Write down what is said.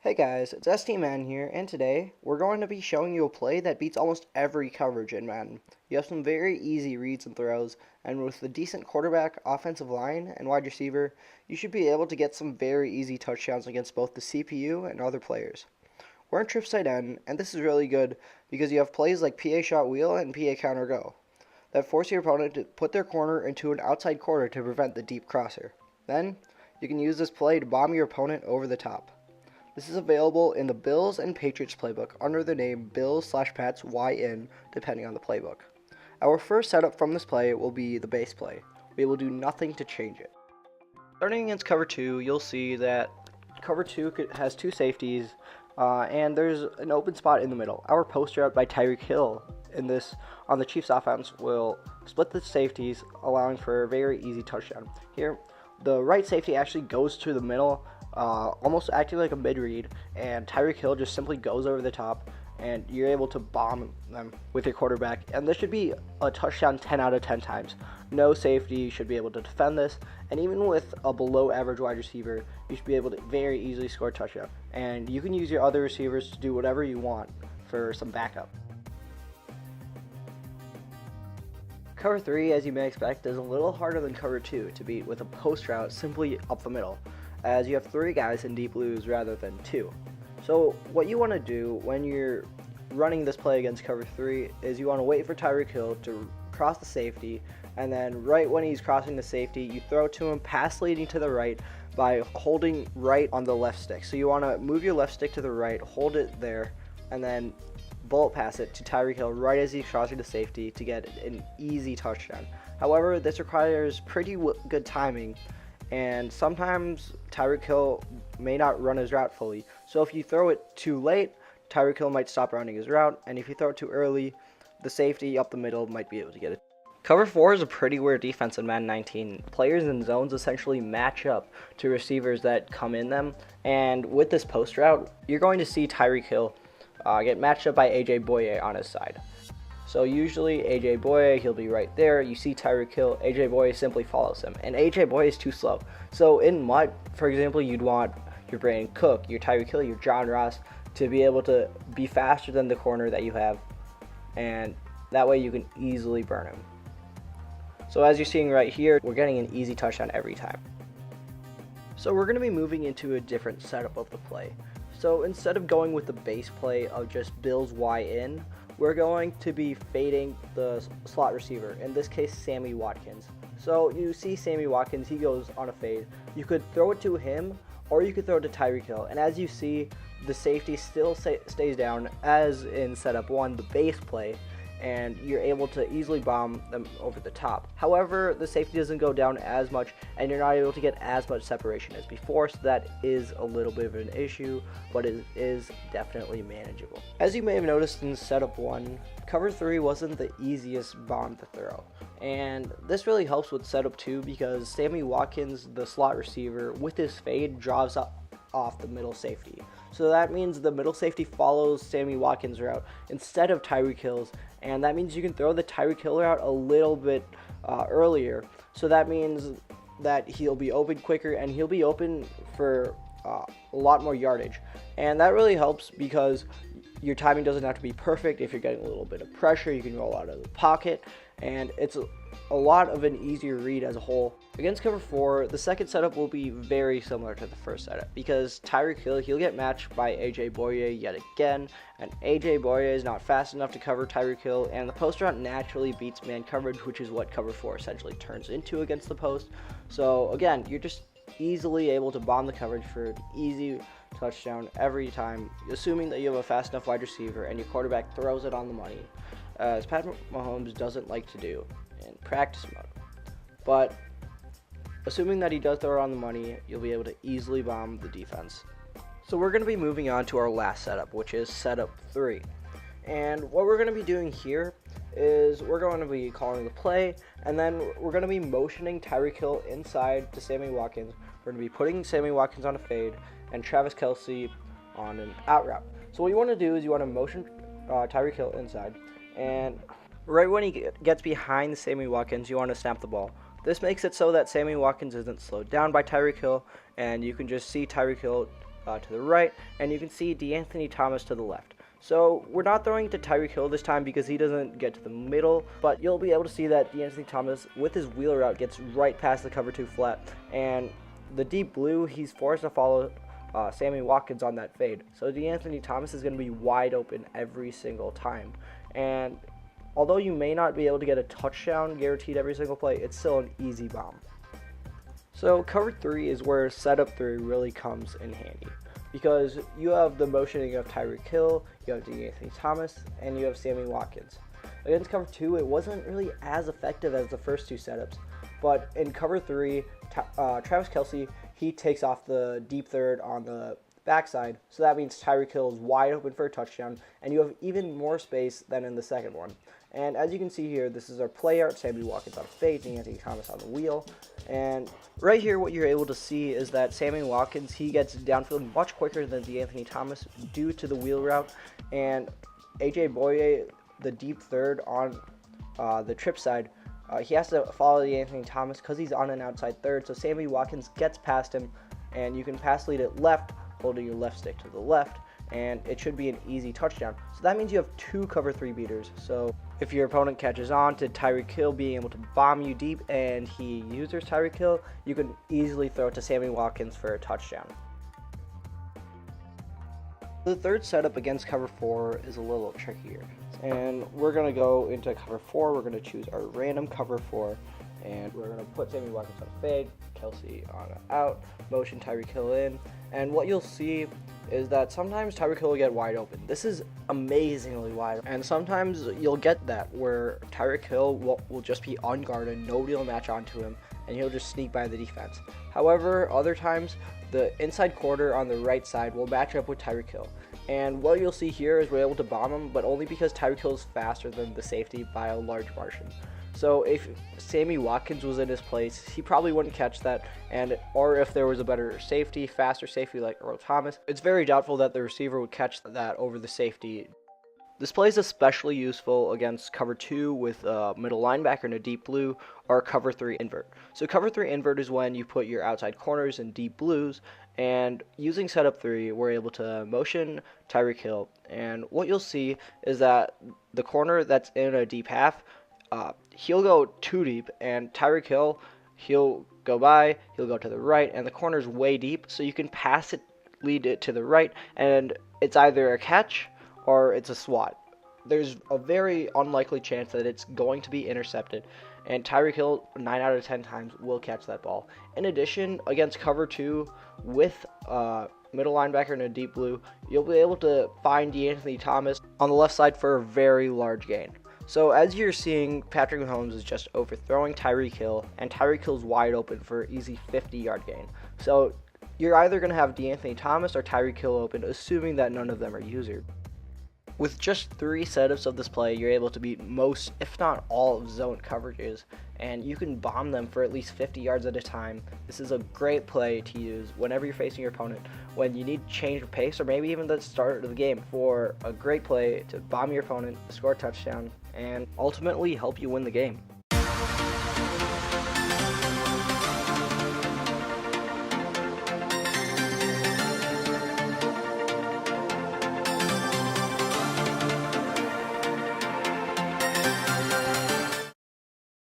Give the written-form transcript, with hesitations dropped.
Hey guys, it's STMan here, and today we're going to be showing you a play that beats almost every coverage in Madden. You have some very easy reads and throws, and with a decent quarterback, offensive line, and wide receiver, you should be able to get some very easy touchdowns against both the CPU and other players. We're in trips tight end, and this is really good because you have plays like PA shot wheel and PA counter go that force your opponent to put their corner into an outside corner to prevent the deep crosser. Then, you can use this play to bomb your opponent over the top. This is available in the Bills and Patriots playbook under the name Bills/Pats YN, depending on the playbook. Our first setup from this play will be the base play. We will do nothing to change it. Starting against cover 2, you'll see that cover 2 has two safeties, and there's an open spot in the middle. Our post route by Tyreek Hill on the Chiefs offense will split the safeties, allowing for a very easy touchdown. Here, the right safety actually goes to the middle, almost acting like a mid-read, and Tyreek Hill just simply goes over the top, and you're able to bomb them with your quarterback, and this should be a touchdown 10 out of 10 times. No safety should be able to defend this, and even with a below-average wide receiver, you should be able to very easily score a touchdown, and you can use your other receivers to do whatever you want for some backup. Cover 3, as you may expect, is a little harder than cover 2 to beat with a post route simply up the middle, as you have 3 guys in deep blues rather than 2. So what you want to do when you're running this play against cover 3 is you want to wait for Tyreek Hill to cross the safety, and then right when he's crossing the safety, you throw to him, pass leading to the right by holding right on the left stick. So you want to move your left stick to the right, hold it there, and then bullet pass it to Tyreek Hill right as he's crossing the safety to get an easy touchdown. However, this requires pretty good timing, and sometimes Tyreek Hill may not run his route fully. So if you throw it too late, Tyreek Hill might stop running his route, and if you throw it too early, the safety up the middle might be able to get it. Cover 4 is a pretty weird defense in Madden 19. Players in zones essentially match up to receivers that come in them, and with this post route, you're going to see Tyreek Hill get matched up by AJ Boye on his side. So usually AJ Boye, he'll be right there. You see Tyreek Hill, AJ Boye simply follows him, and AJ Boye is too slow. So in MUT, for example, you'd want your Brandon Cook, your Tyreek Hill, your John Ross to be able to be faster than the corner that you have, and that way you can easily burn him. So as you're seeing right here, we're getting an easy touchdown every time. So we're going to be moving into a different setup of the play. So instead of going with the base play of just Bills YN, we're going to be fading the slot receiver, in this case Sammy Watkins. So you see Sammy Watkins, he goes on a fade. You could throw it to him, or you could throw it to Tyreek Hill. And as you see, the safety still stays down as in setup 1, the base play, and you're able to easily bomb them over the top. However, the safety doesn't go down as much, and you're not able to get as much separation as before, so that is a little bit of an issue, but it is definitely manageable. As you may have noticed in setup 1, cover 3 wasn't the easiest bomb to throw, and this really helps with setup 2 because Sammy Watkins, the slot receiver, with his fade drives up off the middle safety. So that means the middle safety follows Sammy Watkins' route instead of Tyreek Hill's, and that means you can throw the Tyreek Hill route a little bit earlier. So that means that he'll be open quicker, and he'll be open for a lot more yardage. And that really helps because your timing doesn't have to be perfect. If you're getting a little bit of pressure, you can roll out of the pocket, and it's a lot of an easier read as a whole. Against cover 4, the second setup will be very similar to the first setup because Tyreek Hill, he'll get matched by AJ Boye yet again, and AJ Boye is not fast enough to cover Tyreek Hill, and the post route naturally beats man coverage, which is what cover 4 essentially turns into against the post. So again, you're just easily able to bomb the coverage for an easy touchdown every time, assuming that you have a fast enough wide receiver and your quarterback throws it on the money, as Pat Mahomes doesn't like to do in practice mode. But assuming that he does throw it on the money, you'll be able to easily bomb the defense. So we're going to be moving on to our last setup, which is setup 3. And what we're going to be doing here is we're going to be calling the play, and then we're going to be motioning Tyreek Hill inside to Sammy Watkins. We're going to be putting Sammy Watkins on a fade and Travis Kelce on an out route. So what you want to do is you want to motion Tyreek Hill inside, and right when he gets behind Sammy Watkins, you want to snap the ball. This makes it so that Sammy Watkins isn't slowed down by Tyreek Hill, and you can just see Tyreek Hill to the right, and you can see DeAnthony Thomas to the left. So we're not throwing it to Tyreek Hill this time because he doesn't get to the middle, but you'll be able to see that DeAnthony Thomas, with his wheel route, gets right past the cover 2 flat, and the deep blue, he's forced to follow Sammy Watkins on that fade. So DeAnthony Thomas is going to be wide open every single time, and although you may not be able to get a touchdown guaranteed every single play, it's still an easy bomb. So cover 3 is where setup 3 really comes in handy, because you have the motioning of Tyreek Hill, you have DeAnthony Thomas, and you have Sammy Watkins. Against cover 2, it wasn't really as effective as the first 2 setups, but in cover 3, Travis Kelce, he takes off the deep third on the backside, so that means Tyreek Hill is wide open for a touchdown, and you have even more space than in the second one. And as you can see here, this is our play art. Sammy Watkins on a fade, DeAnthony Thomas on the wheel. And right here, what you're able to see is that Sammy Watkins, he gets downfield much quicker than DeAnthony Thomas due to the wheel route. And AJ Boye, the deep third on the trip side, he has to follow DeAnthony Thomas because he's on an outside third. So Sammy Watkins gets past him, and you can pass lead it left, holding your left stick to the left, and it should be an easy touchdown. So that means you have 2 cover 3 beaters. So if your opponent catches on to Tyreek Hill being able to bomb you deep and he uses Tyreek Hill, you can easily throw it to Sammy Watkins for a touchdown. The third setup against cover 4 is a little trickier, and we're going to go into cover 4. We're going to choose our random cover 4, and we're going to put Sammy Watkins on a fade, Kelce on an out, motion Tyreek Hill in, and what you'll see is that sometimes Tyreek Hill will get wide open. This is amazingly wide, and sometimes you'll get that where Tyreek Hill will just be unguarded, nobody will match onto him, and he'll just sneak by the defense. However, other times, the inside corner on the right side will match up with Tyreek Hill. And what you'll see here is we're able to bomb him, but only because Tyreek Hill is faster than the safety by a large margin. So if Sammy Watkins was in his place, he probably wouldn't catch that, or if there was a better safety, faster safety like Earl Thomas, it's very doubtful that the receiver would catch that over the safety. This play is especially useful against cover 2 with a middle linebacker in a deep blue, or cover 3 invert. So cover 3 invert is when you put your outside corners in deep blues, and using setup 3, we're able to motion Tyreek Hill. And what you'll see is that the corner that's in a deep half, he'll go too deep, and Tyreek Hill, he'll go by, he'll go to the right, and the corner's way deep, so you can pass it, lead it to the right, and it's either a catch or it's a swat. There's a very unlikely chance that it's going to be intercepted, and Tyreek Hill 9 out of 10 times will catch that ball. In addition, against cover 2 with middle linebacker in a deep blue, you'll be able to find DeAnthony Thomas on the left side for a very large gain. So as you're seeing, Patrick Mahomes is just overthrowing Tyreek Hill, and Tyreek Hill's wide open for an easy 50-yard gain. So you're either going to have DeAnthony Thomas or Tyreek Hill open, assuming that none of them are user. With just 3 setups of this play, you're able to beat most, if not all, of zone coverages, and you can bomb them for at least 50 yards at a time. This is a great play to use whenever you're facing your opponent, when you need to change of pace, or maybe even the start of the game, for a great play to bomb your opponent, score a touchdown, and ultimately help you win the game.